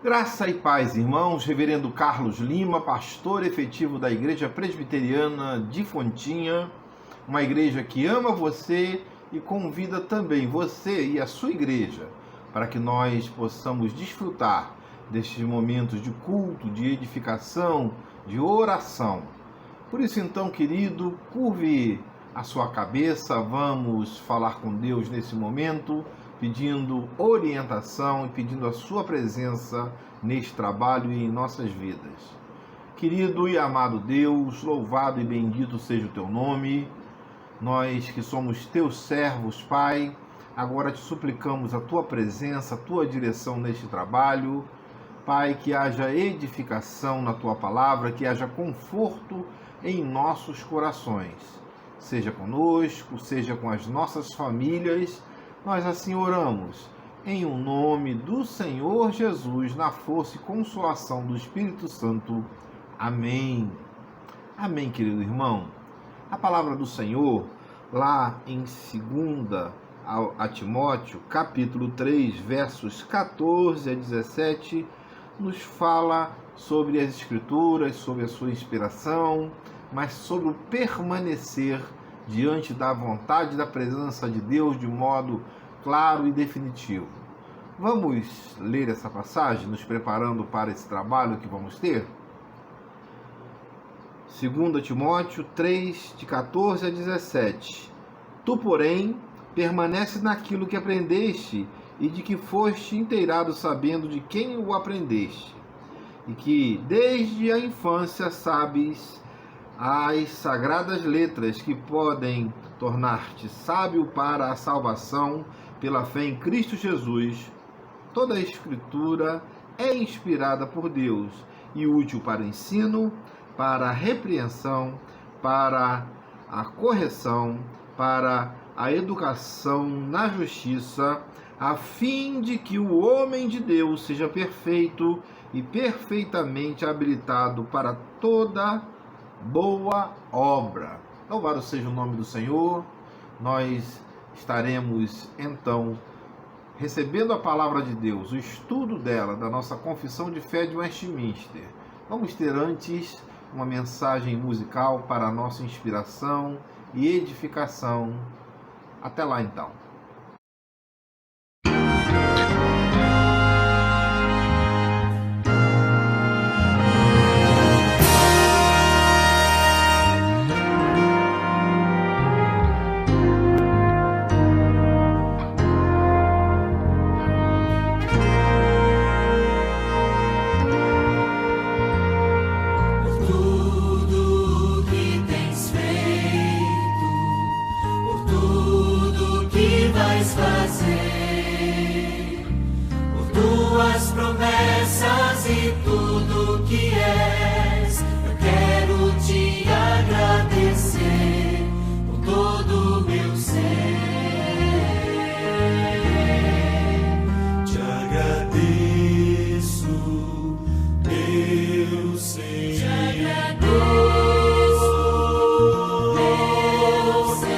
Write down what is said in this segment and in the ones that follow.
Graça e paz, irmãos. Reverendo Carlos Lima, pastor efetivo da Igreja Presbiteriana de Fontinha, uma igreja que ama você e convida também você e a sua igreja para que nós possamos desfrutar destes momentos de culto, de edificação, de oração. Por isso, então, querido, curve a sua cabeça, vamos falar com Deus nesse momento, pedindo orientação e pedindo a sua presença neste trabalho e em nossas vidas. Querido e amado Deus, louvado e bendito seja o teu nome. Nós que somos teus servos, Pai, agora te suplicamos a tua presença, a tua direção neste trabalho. Pai, que haja edificação na tua palavra, que haja conforto em nossos corações. Seja conosco, seja com as nossas famílias. Nós assim oramos, em o nome do Senhor Jesus, na força e consolação do Espírito Santo. Amém. Amém, querido irmão. A palavra do Senhor, lá em 2 a Timóteo, capítulo 3, versos 14 a 17, nos fala sobre as Escrituras, sobre a sua inspiração, mas sobre o permanecer diante da vontade e da presença de Deus de modo claro e definitivo. Vamos ler essa passagem, nos preparando para esse trabalho que vamos ter? 2 Timóteo 3, de 14 a 17. Tu, porém, permanece naquilo que aprendeste e de que foste inteirado sabendo de quem o aprendeste, e que desde a infância sabes as sagradas letras que podem tornar-te sábio para a salvação pela fé em Cristo Jesus. Toda a Escritura é inspirada por Deus e útil para o ensino, para a repreensão, para a correção, para a educação na justiça, a fim de que o homem de Deus seja perfeito e perfeitamente habilitado para toda boa obra. Louvado seja o nome do Senhor. Nós estaremos então recebendo a palavra de Deus, o estudo dela, da nossa confissão de fé de Westminster. Vamos ter antes uma mensagem musical para a nossa inspiração e edificação. Até lá então. Promessas e tudo que és, eu quero te agradecer com todo o meu ser. Te agradeço, meu Senhor. Te agradeço, meu Senhor.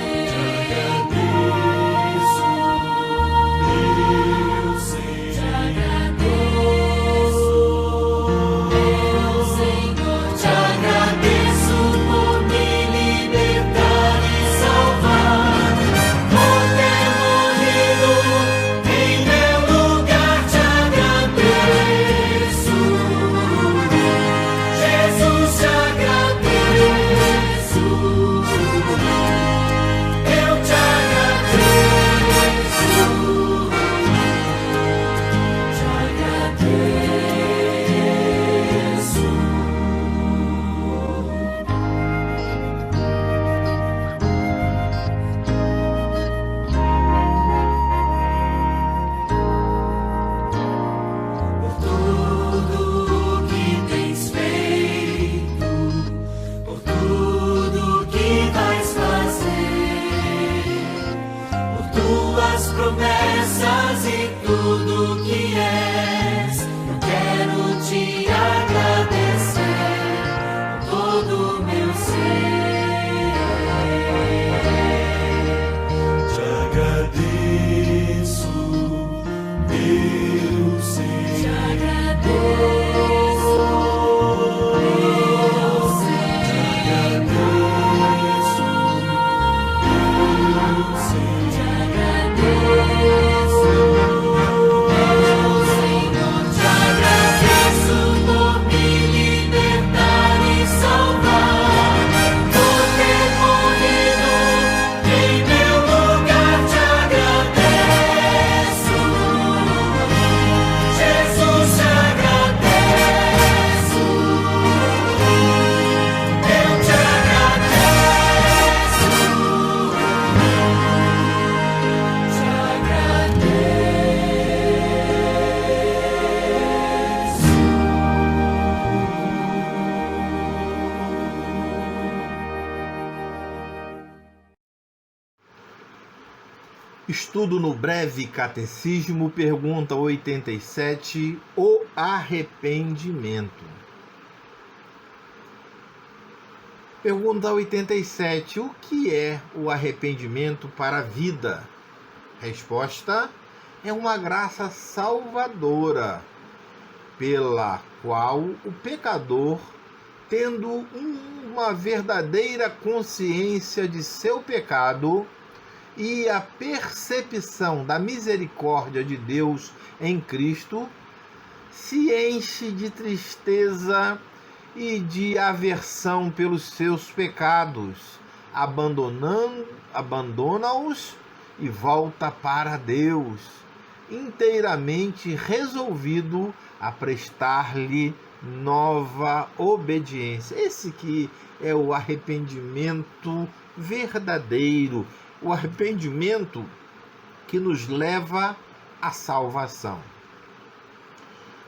Te agradeço, meu Senhor. Te agradeço. Promessas e tudo que és, eu quero te agradecer com todo o meu ser. Te agradeço, meu Senhor. Te agradeço. Estudo no Breve Catecismo, pergunta 87, o arrependimento. Pergunta 87, o que é o arrependimento para a vida? Resposta, é uma graça salvadora, pela qual o pecador, tendo uma verdadeira consciência de seu pecado, e a percepção da misericórdia de Deus em Cristo, se enche de tristeza e de aversão pelos seus pecados, abandona-os e volta para Deus, inteiramente resolvido a prestar-lhe nova obediência. Esse que é o arrependimento verdadeiro, o arrependimento que nos leva à salvação.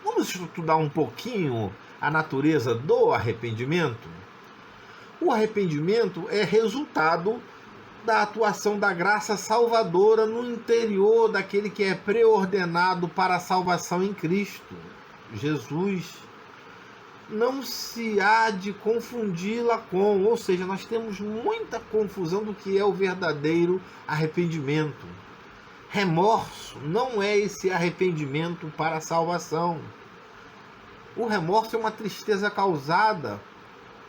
Vamos estudar um pouquinho a natureza do arrependimento? O arrependimento é resultado da atuação da graça salvadora no interior daquele que é preordenado para a salvação em Cristo Jesus. Não se há de confundi-la com, ou seja, nós temos muita confusão do que é o verdadeiro arrependimento. Remorso não é esse arrependimento para a salvação. O remorso é uma tristeza causada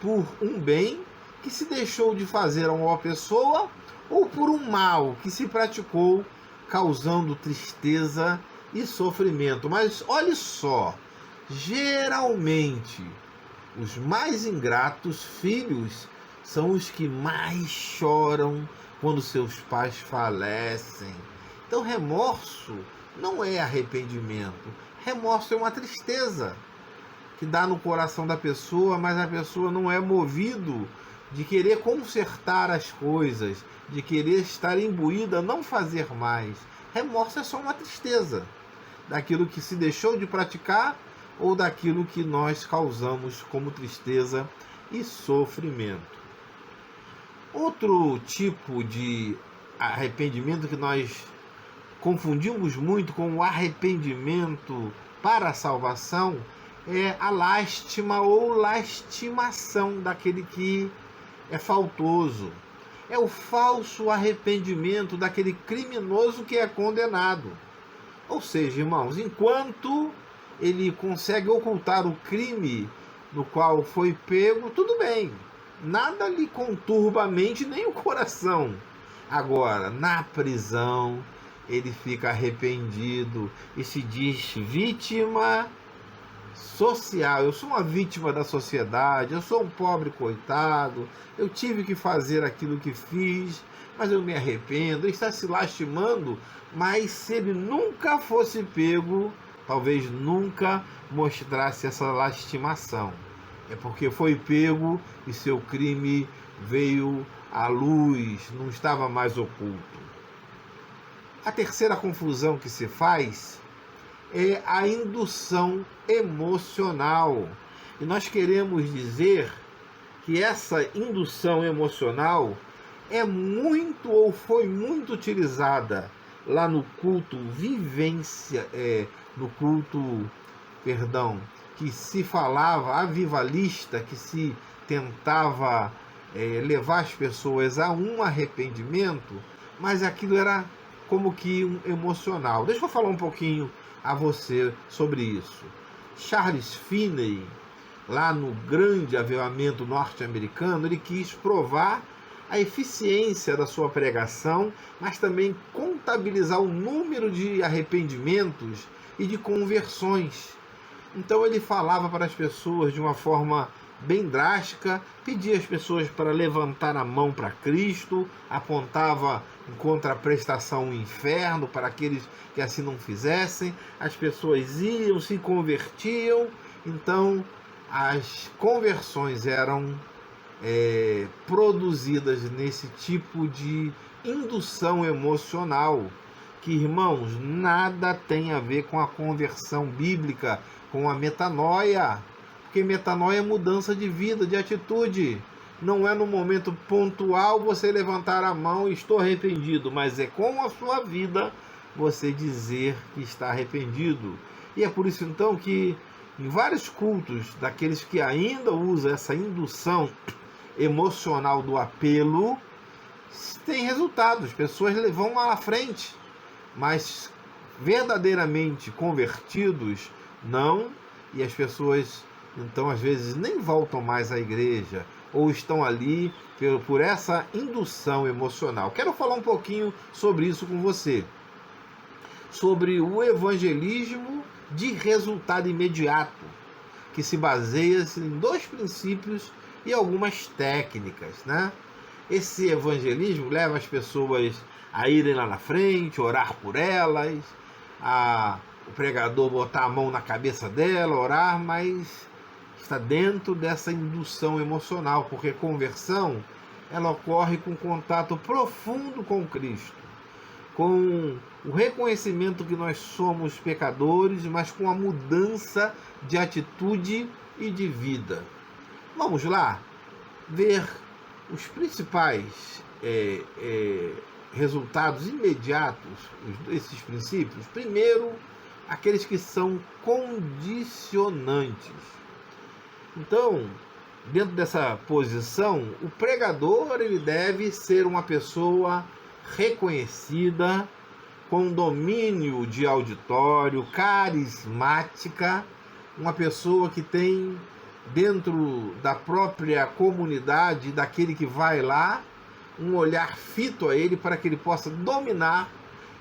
por um bem que se deixou de fazer a uma pessoa ou por um mal que se praticou, causando tristeza e sofrimento. Mas olhe só, geralmente, os mais ingratos filhos são os que mais choram quando seus pais falecem. Então, remorso não é arrependimento. Remorso é uma tristeza que dá no coração da pessoa, mas a pessoa não é movido de querer consertar as coisas, de querer estar imbuída, não fazer mais. Remorso é só uma tristeza daquilo que se deixou de praticar ou daquilo que nós causamos como tristeza e sofrimento. Outro tipo de arrependimento que nós confundimos muito com o arrependimento para a salvação é a lástima ou lastimação daquele que é faltoso. É o falso arrependimento daquele criminoso que é condenado. Ou seja, irmãos, enquanto ele consegue ocultar o crime no qual foi pego, tudo bem. Nada lhe conturba a mente nem o coração. Agora, na prisão, ele fica arrependido e se diz vítima social. Eu sou uma vítima da sociedade, eu sou um pobre coitado, eu tive que fazer aquilo que fiz, mas eu me arrependo. Ele está se lastimando, mas se ele nunca fosse pego, talvez nunca mostrasse essa lastimação. É porque foi pego e seu crime veio à luz, não estava mais oculto. A terceira confusão que se faz é a indução emocional. E nós queremos dizer que essa indução emocional é muito ou foi muito utilizada lá no culto que se falava avivalista, que se tentava levar as pessoas a um arrependimento, mas aquilo era como que um emocional. Deixa eu falar um pouquinho a você sobre isso. Charles Finney, lá no grande avivamento norte-americano, ele quis provar a eficiência da sua pregação, mas também contabilizar o número de arrependimentos e de conversões. Então ele falava para as pessoas de uma forma bem drástica, pedia às pessoas para levantar a mão para Cristo, apontava em contraprestação o inferno para aqueles que assim não fizessem. As pessoas iam, se convertiam, então as conversões eram produzidas nesse tipo de indução emocional, que, irmãos, nada tem a ver com a conversão bíblica, com a metanoia, porque metanoia é mudança de vida, de atitude. não é no momento pontual você levantar a mão e estou arrependido, mas é com a sua vida você dizer que está arrependido. E é por isso então que em vários cultos daqueles que ainda usam essa indução emocional do apelo, tem resultados, pessoas vão lá à frente, mas verdadeiramente convertidos, não, e as pessoas então às vezes nem voltam mais à igreja, ou estão ali por essa indução emocional. Quero falar um pouquinho sobre isso com você, sobre o evangelismo de resultado imediato, que se baseia em dois princípios e algumas técnicas, né? Esse evangelismo leva as pessoas a irem lá na frente, orar por elas, o pregador botar a mão na cabeça dela, orar, mas está dentro dessa indução emocional, porque conversão ela ocorre com contato profundo com Cristo, com o reconhecimento que nós somos pecadores, mas com a mudança de atitude e de vida. Vamos lá ver os principais resultados imediatos desses princípios. Primeiro, aqueles que são condicionantes. Então, dentro dessa posição, o pregador ele deve ser uma pessoa reconhecida, com domínio de auditório, carismática, uma pessoa que tem dentro da própria comunidade, daquele que vai lá, um olhar fito a ele para que ele possa dominar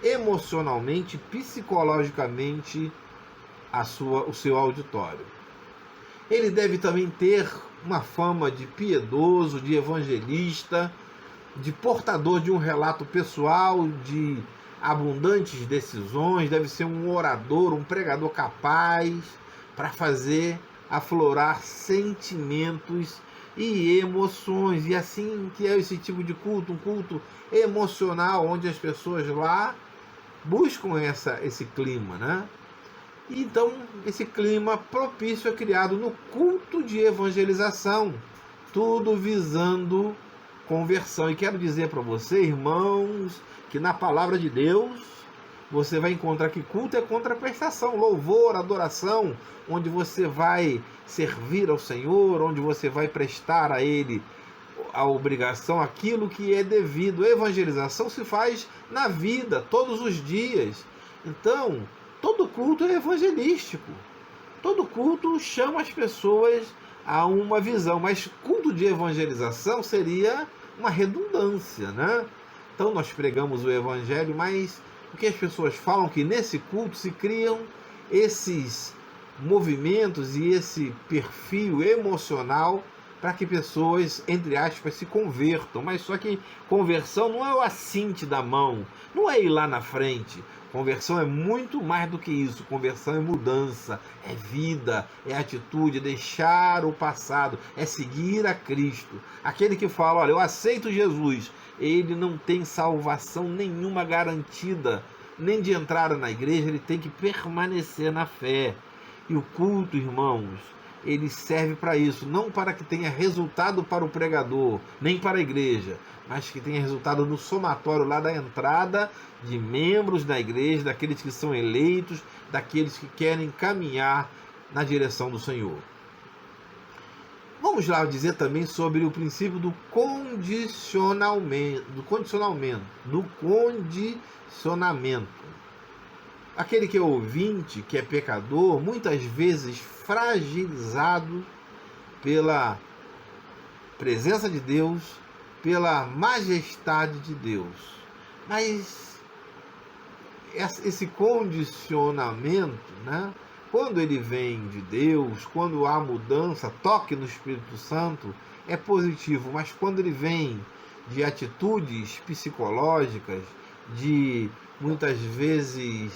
emocionalmente, psicologicamente o seu auditório. Ele deve também ter uma fama de piedoso, de evangelista, de portador de um relato pessoal, de abundantes decisões, deve ser um orador, um pregador capaz para fazer aflorar sentimentos e emoções. E assim que é esse tipo de culto, um culto emocional, onde as pessoas lá buscam esse clima, né? Então, esse clima propício é criado no culto de evangelização, tudo visando conversão. E quero dizer para você, irmãos, que na palavra de Deus você vai encontrar que culto é contraprestação, louvor, adoração, onde você vai servir ao Senhor, onde você vai prestar a Ele a obrigação, aquilo que é devido. Evangelização se faz na vida, todos os dias. Então, todo culto é evangelístico. Todo culto chama as pessoas a uma visão, mas culto de evangelização seria uma redundância, né? Então nós pregamos o evangelho, mas o que as pessoas falam que nesse culto se criam esses movimentos e esse perfil emocional para que pessoas, entre aspas, se convertam. Mas só que conversão não é o assinte da mão, não é ir lá na frente. Conversão é muito mais do que isso. Conversão é mudança, é vida, é atitude, é deixar o passado, é seguir a Cristo. Aquele que fala, olha, eu aceito Jesus, ele não tem salvação nenhuma garantida, nem de entrada na igreja, ele tem que permanecer na fé. E o culto, irmãos, ele serve para isso, não para que tenha resultado para o pregador, nem para a igreja, mas que tenha resultado no somatório lá da entrada de membros da igreja, daqueles que são eleitos, daqueles que querem caminhar na direção do Senhor. Vamos lá dizer também sobre o princípio do condicionamento. Aquele que é ouvinte, que é pecador, muitas vezes fragilizado pela presença de Deus, pela majestade de Deus. Mas esse condicionamento, né, quando ele vem de Deus, quando há mudança, toque no Espírito Santo, é positivo. Mas quando ele vem de atitudes psicológicas, de muitas vezes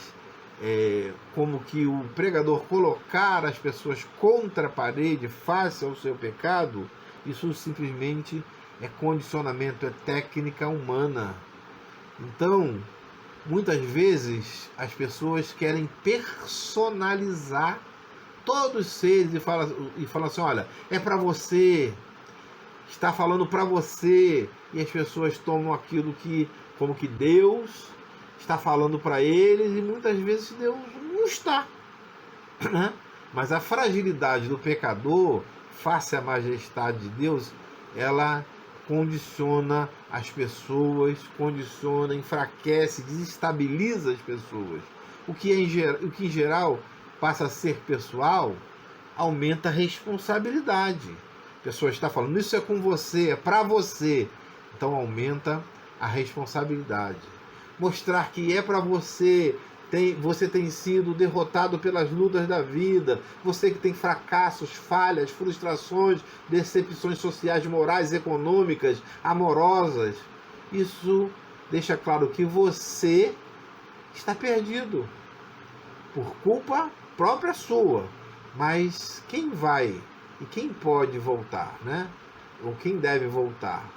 como que o pregador colocar as pessoas contra a parede face ao seu pecado, isso simplesmente é condicionamento, é técnica humana. Então, muitas vezes as pessoas querem personalizar todos os seres e falam assim, olha, é para você está falando para você, e as pessoas tomam aquilo como que Deus está falando para eles, e muitas vezes Deus não está, né? Mas a fragilidade do pecador face à majestade de Deus, ela condiciona as pessoas, enfraquece, desestabiliza as pessoas. O que em geral passa a ser pessoal, aumenta a responsabilidade. A pessoa está falando, isso é com você, é para você. Então aumenta a responsabilidade. Mostrar que é para você, você tem sido derrotado pelas lutas da vida, você que tem fracassos, falhas, frustrações, decepções sociais, morais, econômicas, amorosas. Isso deixa claro que você está perdido por culpa própria sua. Mas quem vai e quem pode voltar, né? Ou quem deve voltar?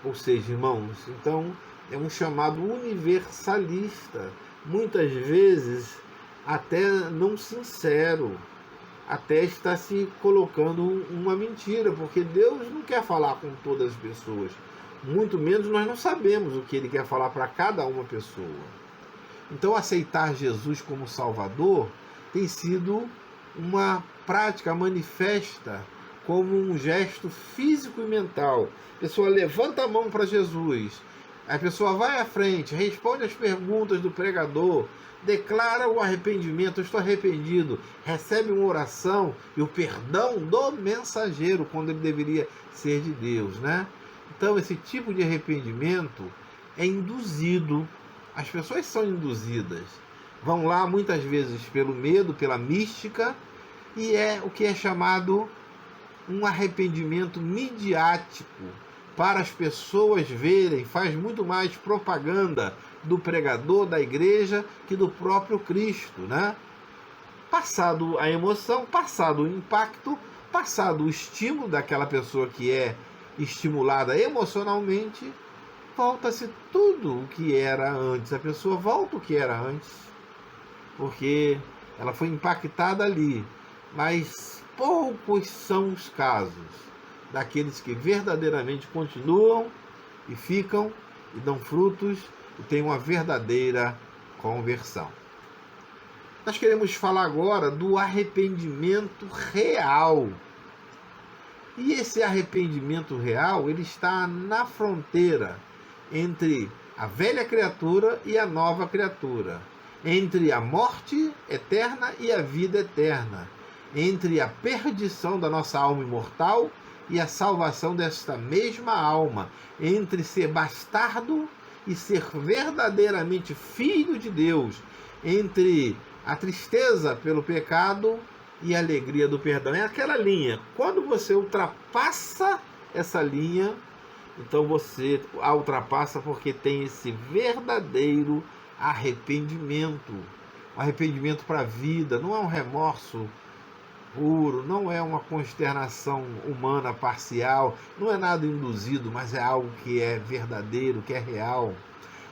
Ou seja, irmãos, então é um chamado universalista, muitas vezes até não sincero, até está se colocando uma mentira, porque Deus não quer falar com todas as pessoas, muito menos nós não sabemos o que Ele quer falar para cada uma pessoa. Então aceitar Jesus como Salvador tem sido uma prática manifesta como um gesto físico e mental. A pessoa levanta a mão para Jesus, a pessoa vai à frente, responde as perguntas do pregador, declara o arrependimento, eu estou arrependido, recebe uma oração e o perdão do mensageiro, quando ele deveria ser de Deus, né? Então esse tipo de arrependimento é induzido, as pessoas são induzidas, vão lá muitas vezes pelo medo, pela mística, e é o que é chamado um arrependimento midiático, para as pessoas verem, faz muito mais propaganda do pregador, da igreja, que do próprio Cristo, né? Passado a emoção, passado o impacto, passado o estímulo daquela pessoa que é estimulada emocionalmente, volta-se tudo o que era antes. A pessoa volta o que era antes, porque ela foi impactada ali. Mas poucos são os casos daqueles que verdadeiramente continuam e ficam e dão frutos e têm uma verdadeira conversão. Nós queremos falar agora do arrependimento real. E esse arrependimento real, ele está na fronteira entre a velha criatura e a nova criatura, entre a morte eterna e a vida eterna, entre a perdição da nossa alma imortal e a salvação desta mesma alma, entre ser bastardo e ser verdadeiramente filho de Deus, entre a tristeza pelo pecado e a alegria do perdão. É aquela linha. Quando você ultrapassa essa linha, então você a ultrapassa porque tem esse verdadeiro arrependimento. Um arrependimento para a vida, não é um remorso puro, não é uma consternação humana parcial, não é nada induzido, mas é algo que é verdadeiro, que é real.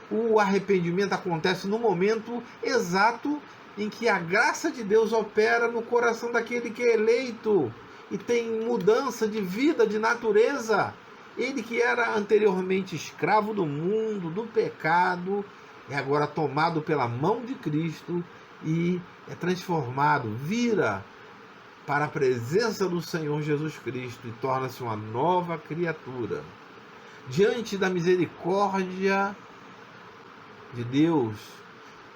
O arrependimento acontece no momento exato em que a graça de Deus opera no coração daquele que é eleito e tem mudança de vida, de natureza. Ele que era anteriormente escravo do mundo, do pecado, é agora tomado pela mão de Cristo e é transformado, vira para a presença do Senhor Jesus Cristo e torna-se uma nova criatura. Diante da misericórdia de Deus,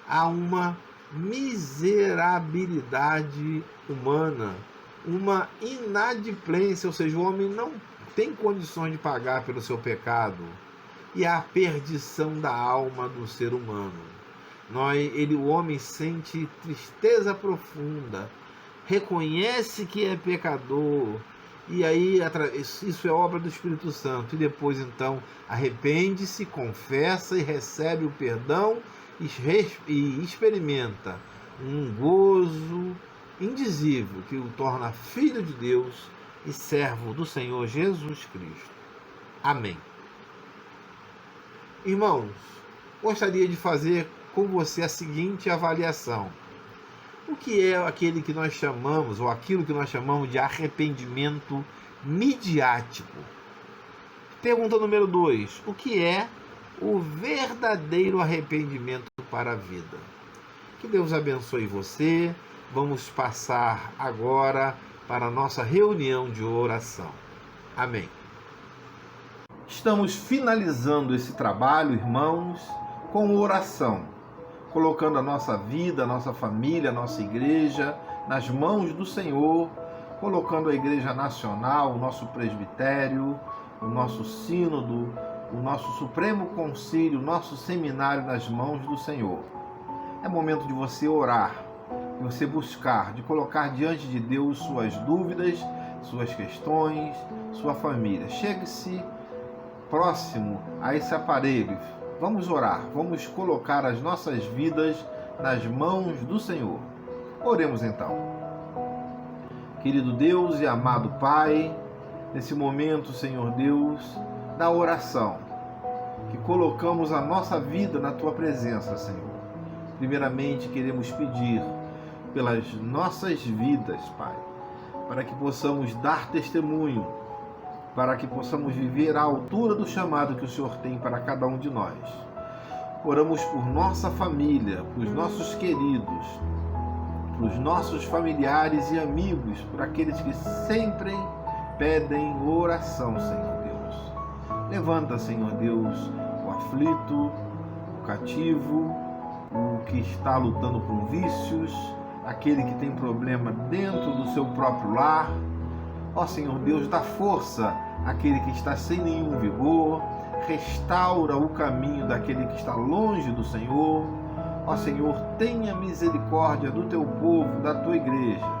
há uma miserabilidade humana, uma inadimplência, ou seja, o homem não tem condições de pagar pelo seu pecado, e a perdição da alma do ser humano. O homem sente tristeza profunda, reconhece que é pecador, e aí isso é obra do Espírito Santo, e depois então arrepende-se, confessa e recebe o perdão e experimenta um gozo indizível que o torna filho de Deus e servo do Senhor Jesus Cristo. Amém. Irmãos, gostaria de fazer com você a seguinte avaliação. O que é aquele que nós chamamos, ou aquilo que nós chamamos de arrependimento midiático? Pergunta número 2. O que é o verdadeiro arrependimento para a vida? Que Deus abençoe você. Vamos passar agora para a nossa reunião de oração. Amém. Estamos finalizando esse trabalho, irmãos, com oração, colocando a nossa vida, a nossa família, a nossa igreja nas mãos do Senhor, colocando a Igreja Nacional, o nosso presbitério, o nosso sínodo, o nosso Supremo Concílio, o nosso seminário nas mãos do Senhor. É momento de você orar, de você buscar, de colocar diante de Deus suas dúvidas, suas questões, sua família. Chegue-se próximo a esse aparelho. Vamos orar, vamos colocar as nossas vidas nas mãos do Senhor. Oremos então. Querido Deus e amado Pai, nesse momento, Senhor Deus, da oração, que colocamos a nossa vida na Tua presença, Senhor. Primeiramente, queremos pedir pelas nossas vidas, Pai, para que possamos dar testemunho, para que possamos viver à altura do chamado que o Senhor tem para cada um de nós. Oramos por nossa família, por nossos queridos, por nossos familiares e amigos, por aqueles que sempre pedem oração, Senhor Deus. Levanta, Senhor Deus, o aflito, o cativo, o que está lutando com vícios, aquele que tem problema dentro do seu próprio lar. Ó Senhor Deus, dá força àquele que está sem nenhum vigor, restaura o caminho daquele que está longe do Senhor. Ó Senhor, tenha misericórdia do teu povo, da tua igreja.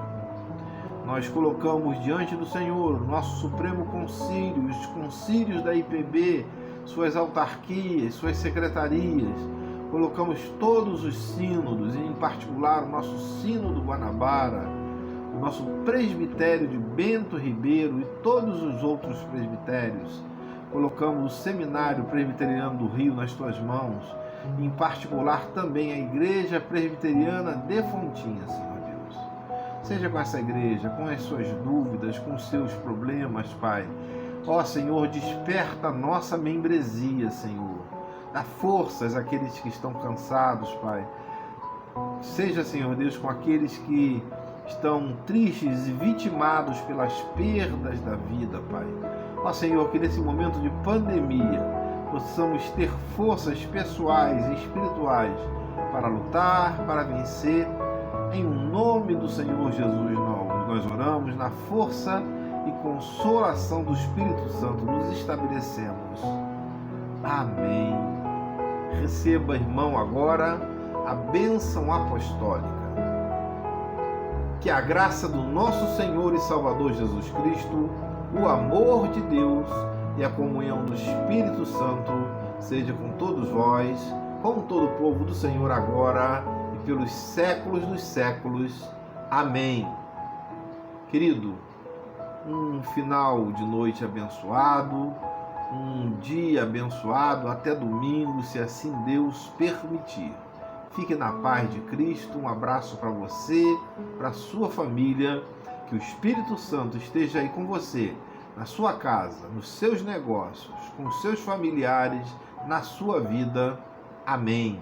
Nós colocamos diante do Senhor o nosso Supremo Concílio, os concílios da IPB, suas autarquias, suas secretarias. Colocamos todos os sínodos, em particular o nosso sínodo Guanabara, o nosso presbitério de Bento Ribeiro e todos os outros presbitérios. Colocamos o Seminário Presbiteriano do Rio nas tuas mãos, em particular também a Igreja Presbiteriana de Fontinha, Senhor Deus. Seja com essa igreja, com as suas dúvidas, com os seus problemas, Pai. Ó Senhor, desperta a nossa membresia, Senhor. Dá forças àqueles que estão cansados, Pai. Seja, Senhor Deus, com aqueles que estão tristes e vitimados pelas perdas da vida, Pai. Ó Senhor, que nesse momento de pandemia possamos ter forças pessoais e espirituais para lutar, para vencer. Em nome do Senhor Jesus, nós oramos na força e consolação do Espírito Santo, nos estabelecemos. Amém. Receba, irmão, agora a bênção apostólica. Que a graça do nosso Senhor e Salvador Jesus Cristo, o amor de Deus e a comunhão do Espírito Santo seja com todos vós, com todo o povo do Senhor agora e pelos séculos dos séculos. Amém. Querido, um final de noite abençoado, um dia abençoado, até domingo, se assim Deus permitir. Fique na paz de Cristo, um abraço para você, para a sua família, que o Espírito Santo esteja aí com você, na sua casa, nos seus negócios, com os seus familiares, na sua vida. Amém.